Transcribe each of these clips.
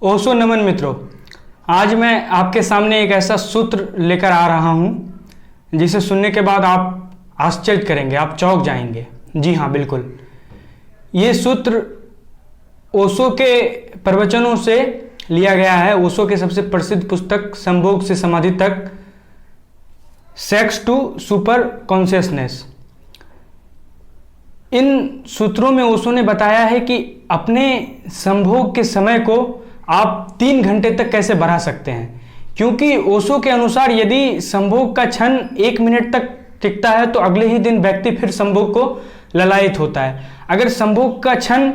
ओशो नमन मित्रों, आज मैं आपके सामने एक ऐसा सूत्र लेकर आ रहा हूं जिसे सुनने के बाद आप आश्चर्य करेंगे, आप चौंक जाएंगे। जी हाँ, बिल्कुल। ये सूत्र ओशो के प्रवचनों से लिया गया है। ओशो के सबसे प्रसिद्ध पुस्तक संभोग से समाधि तक, सेक्स टू सुपर कॉन्शियसनेस। इन सूत्रों में ओशो ने बताया है कि अपने संभोग के समय को आप 3 घंटे तक कैसे बढ़ा सकते हैं, क्योंकि ओशो के अनुसार यदि संभोग का क्षण 1 मिनट तक टिकता है तो अगले ही दिन व्यक्ति फिर संभोग को ललायित होता है। अगर संभोग का क्षण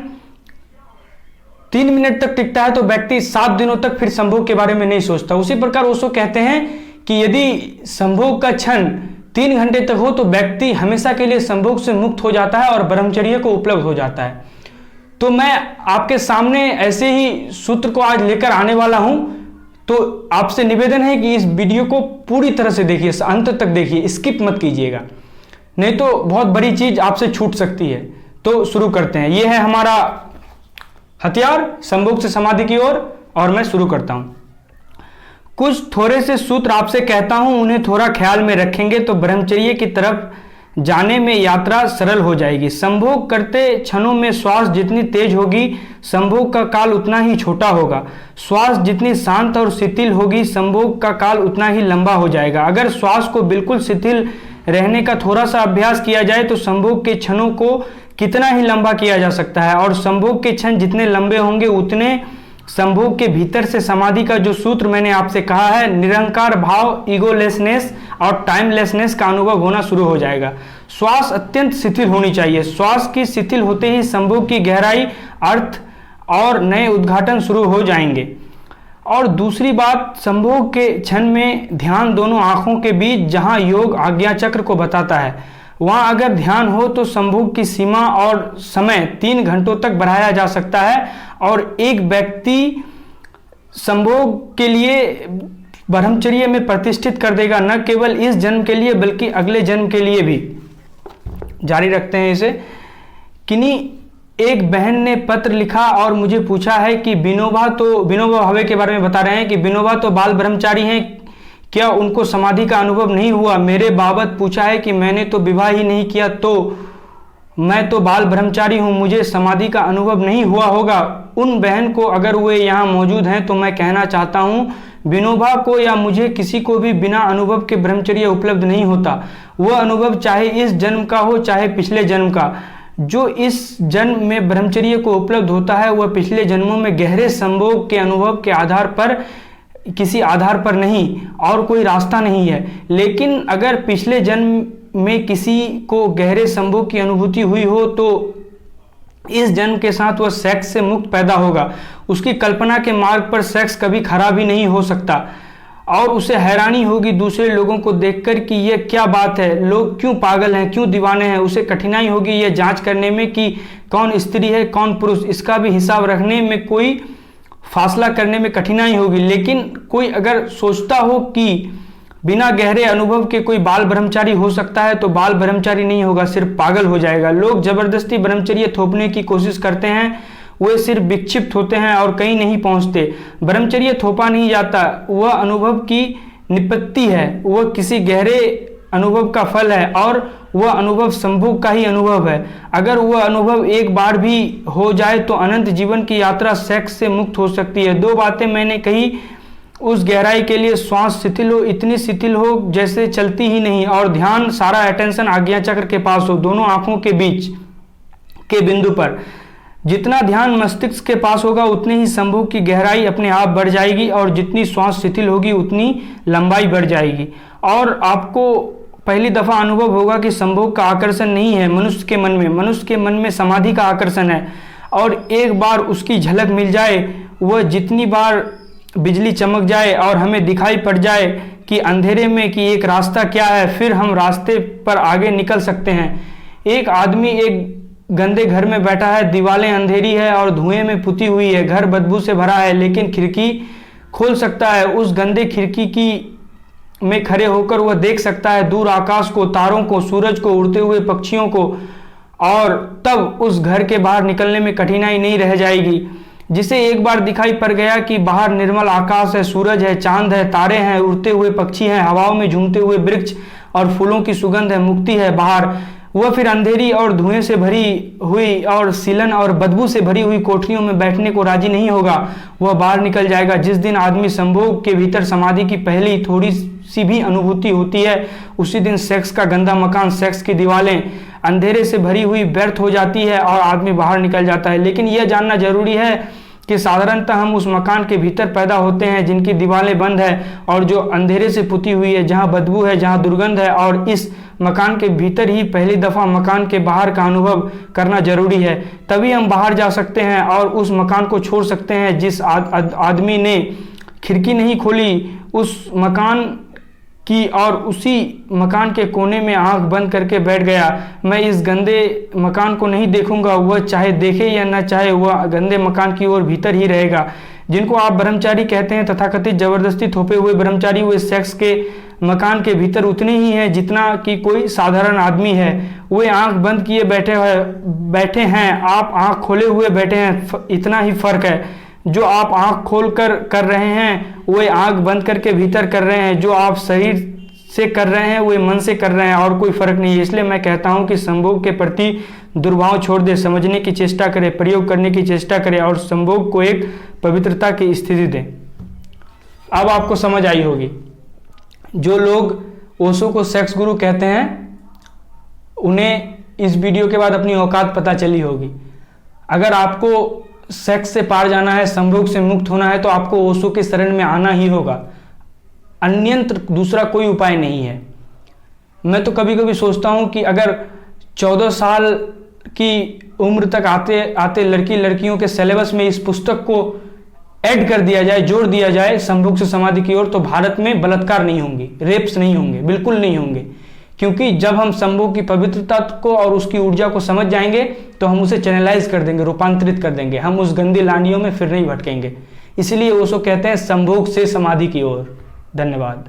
3 मिनट तक टिकता है तो व्यक्ति 7 दिनों तक फिर संभोग के बारे में नहीं सोचता। उसी प्रकार ओशो कहते हैं कि यदि संभोग का क्षण 3 घंटे तक हो तो व्यक्ति हमेशा के लिए संभोग से मुक्त हो जाता है और ब्रह्मचर्य को उपलब्ध हो जाता है। तो मैं आपके सामने ऐसे ही सूत्र को आज लेकर आने वाला हूं, तो आपसे निवेदन है कि इस वीडियो को पूरी तरह से देखिए, अंत तक देखिए, स्किप मत कीजिएगा, नहीं तो बहुत बड़ी चीज आपसे छूट सकती है। तो शुरू करते हैं। यह है हमारा हथियार संभोग से समाधि की ओर, और मैं शुरू करता हूं। कुछ थोड़े से सूत्र आपसे कहता हूं, उन्हें थोड़ा ख्याल में रखेंगे तो ब्रह्मचर्य की तरफ जाने में यात्रा सरल हो जाएगी। संभोग करते क्षणों में श्वास जितनी तेज होगी, संभोग का काल उतना ही छोटा होगा। श्वास जितनी शांत और शिथिल होगी, संभोग का काल उतना ही लंबा हो जाएगा। अगर श्वास को बिल्कुल शिथिल रहने का थोड़ा सा अभ्यास किया जाए तो संभोग के क्षणों को कितना ही लंबा किया जा सकता है, और संभोग के क्षण जितने लंबे होंगे उतने संभोग के भीतर से समाधि का जो सूत्र मैंने आपसे कहा है, निरंकार भाव, ईगोलेसनेस और टाइमलेसनेस का अनुभव होना शुरू हो जाएगा। श्वास अत्यंत शिथिल होनी चाहिए। श्वास की शिथिल होते ही संभोग की गहराई, अर्थ और नए उद्घाटन शुरू हो जाएंगे। और दूसरी बात, संभोग के क्षण में ध्यान दोनों आंखों के बीच, जहां योग आज्ञा चक्र को बताता है, वहां अगर ध्यान हो तो संभोग की सीमा और समय 3 घंटों तक बढ़ाया जा सकता है, और एक व्यक्ति संभोग के लिए ब्रह्मचर्य में प्रतिष्ठित कर देगा, न केवल इस जन्म के लिए बल्कि अगले जन्म के लिए भी। जारी रखते हैं इसे। किन्हीं एक बहन ने पत्र लिखा और मुझे पूछा है कि विनोबा भावे के बारे में बता रहे हैं कि विनोबा तो बाल ब्रह्मचारी हैं, क्या उनको समाधि का अनुभव नहीं हुआ? मेरे बाबत पूछा है कि मैंने तो विवाह ही नहीं किया, तो मैं तो बाल ब्रह्मचारी हूं, मुझे समाधि का अनुभव नहीं हुआ होगा। उन बहन को, अगर वे यहाँ मौजूद हैं, तो मैं कहना चाहता हूं, विनोबा को या मुझे किसी को भी बिना अनुभव के ब्रह्मचर्य उपलब्ध नहीं होता। वह अनुभव चाहे इस जन्म का हो चाहे पिछले जन्म का। जो इस जन्म में ब्रह्मचर्य को उपलब्ध होता है वह पिछले जन्मों में गहरे संभोग के अनुभव के आधार पर, किसी आधार पर नहीं, और कोई रास्ता नहीं है। लेकिन अगर पिछले जन्म में किसी को गहरे संभोग की अनुभूति हुई हो तो इस जन्म के साथ वह सेक्स से मुक्त पैदा होगा। उसकी कल्पना के मार्ग पर सेक्स कभी खराब ही नहीं हो सकता, और उसे हैरानी होगी दूसरे लोगों को देखकर कि यह क्या बात है, लोग क्यों पागल हैं, क्यों दीवाने हैं। उसे कठिनाई होगी यह जांच करने में कि कौन स्त्री है कौन पुरुष, इसका भी हिसाब रखने में, कोई फासला करने में कठिनाई होगी। लेकिन कोई अगर सोचता हो कि बिना गहरे अनुभव के कोई बाल ब्रह्मचारी हो सकता है तो बाल ब्रह्मचारी नहीं होगा, सिर्फ पागल हो जाएगा। लोग जबरदस्ती ब्रह्मचर्य थोपने की कोशिश करते हैं, वे सिर्फ विक्षिप्त होते हैं और कहीं नहीं पहुंचते। ब्रह्मचर्य थोपा नहीं जाता, वह अनुभव की निपत्ति है, वह किसी गहरे अनुभव का फल है, और वह अनुभव संभोग का ही अनुभव है। अगर वह अनुभव एक बार भी हो जाए तो अनंत जीवन की यात्रा सेक्स से मुक्त हो सकती है। 2 बातें मैंने कही, उस गहराई के लिए श्वास शिथिल हो, इतनी शिथिल हो जैसे चलती ही नहीं, और ध्यान सारा अटेंशन आज्ञा चक्र के पास हो, दोनों आंखों के बीच के बिंदु पर। जितना ध्यान मस्तिष्क के पास होगा उतनी ही संभोग की गहराई अपने आप बढ़ जाएगी, और जितनी श्वास शिथिल होगी उतनी लंबाई बढ़ जाएगी। और आपको पहली दफा अनुभव होगा कि संभोग का आकर्षण नहीं है मनुष्य के मन में, मनुष्य के मन में समाधि का आकर्षण है। और एक बार उसकी झलक मिल जाए, वह जितनी बार बिजली चमक जाए और हमें दिखाई पड़ जाए कि अंधेरे में कि एक रास्ता क्या है, फिर हम रास्ते पर आगे निकल सकते हैं। एक आदमी एक गंदे घर में बैठा है, दीवारें अंधेरी है और धुएं में पुती हुई है, घर बदबू से भरा है, लेकिन खिड़की खोल सकता है। उस गंदे खिड़की की में खड़े होकर वह देख सकता है दूर आकाश को, तारों को, सूरज को, उड़ते हुए पक्षियों को, और तब उस घर के बाहर निकलने में कठिनाई नहीं रह जाएगी। जिसे एक बार दिखाई पड़ गया कि बाहर निर्मल आकाश है, सूरज है, चांद है, तारे हैं, उड़ते हुए पक्षी हैं, हवाओं में झूमते हुए वृक्ष और फूलों की सुगंध है, मुक्ति है बाहर, वह फिर अंधेरी और धुएं से भरी हुई और सीलन और बदबू से भरी हुई कोठरियों में बैठने को राजी नहीं होगा। वह बाहर निकल जाएगा। जिस दिन आदमी संभोग के भीतर समाधि की पहली थोड़ी सी भी अनुभूति होती है, उसी दिन सेक्स का गंदा मकान, सेक्स की दीवारें अंधेरे से भरी हुई व्यर्थ हो जाती है और आदमी बाहर निकल जाता है। लेकिन यह जानना जरूरी है कि साधारणतः हम उस मकान के भीतर पैदा होते हैं जिनकी दीवारें बंद है और जो अंधेरे से पुती हुई है, जहां बदबू है, जहां दुर्गंध है, और इस मकान के भीतर ही पहली दफा मकान के बाहर का अनुभव करना जरूरी है। तभी हम बाहर जा सकते हैं और उस मकान को छोड़ सकते हैं। जिस आदमी ने खिड़की नहीं खोली उस मकान की और उसी मकान के कोने में आंख बंद करके बैठ गया, मैं इस गंदे मकान को नहीं देखूंगा, वह चाहे देखे या न चाहे वह गंदे मकान की ओर भीतर ही रहेगा। जिनको आप ब्रह्मचारी कहते हैं, तथाकथित जबरदस्ती थोपे हुए ब्रह्मचारी, वे सेक्स के मकान के भीतर उतने ही हैं जितना कि कोई साधारण आदमी है। वे आंख बंद किए बैठे हैं, आप आंख खोले हुए बैठे हैं, इतना ही फर्क है। जो आप आंख खोल कर रहे हैं वे आंख बंद करके भीतर कर रहे हैं, जो आप शरीर से कर रहे हैं वे मन से कर रहे हैं, और कोई फर्क नहीं है। इसलिए मैं कहता हूं कि संभोग के प्रति दुर्भाव छोड़ दे, समझने की चेष्टा करें, प्रयोग करने की चेष्टा करें और संभोग को एक पवित्रता की स्थिति दें। अब आपको समझ आई होगी। जो लोग ओशो को सेक्स गुरु कहते हैं उन्हें इस वीडियो के बाद अपनी औकात पता चली होगी। अगर आपको सेक्स से पार जाना है, संभोग से मुक्त होना है, तो आपको ओशो के शरण में आना ही होगा। अन्यंत्र दूसरा कोई उपाय नहीं है। मैं तो कभी कभी सोचता हूं कि अगर 14 साल की उम्र तक आते आते लड़कियों के सिलेबस में इस पुस्तक को ऐड कर दिया जाए, जोड़ दिया जाए संभोग से समाधि की ओर, तो भारत में बलात्कार नहीं होंगे, रेप्स नहीं होंगे, बिल्कुल नहीं होंगे। क्योंकि जब हम संभोग की पवित्रता को और उसकी ऊर्जा को समझ जाएंगे तो हम उसे चैनलाइज कर देंगे, रूपांतरित कर देंगे, हम उस गंदी लानियों में फिर नहीं भटकेंगे। इसलिए ओशो कहते हैं संभोग से समाधि की ओर। धन्यवाद।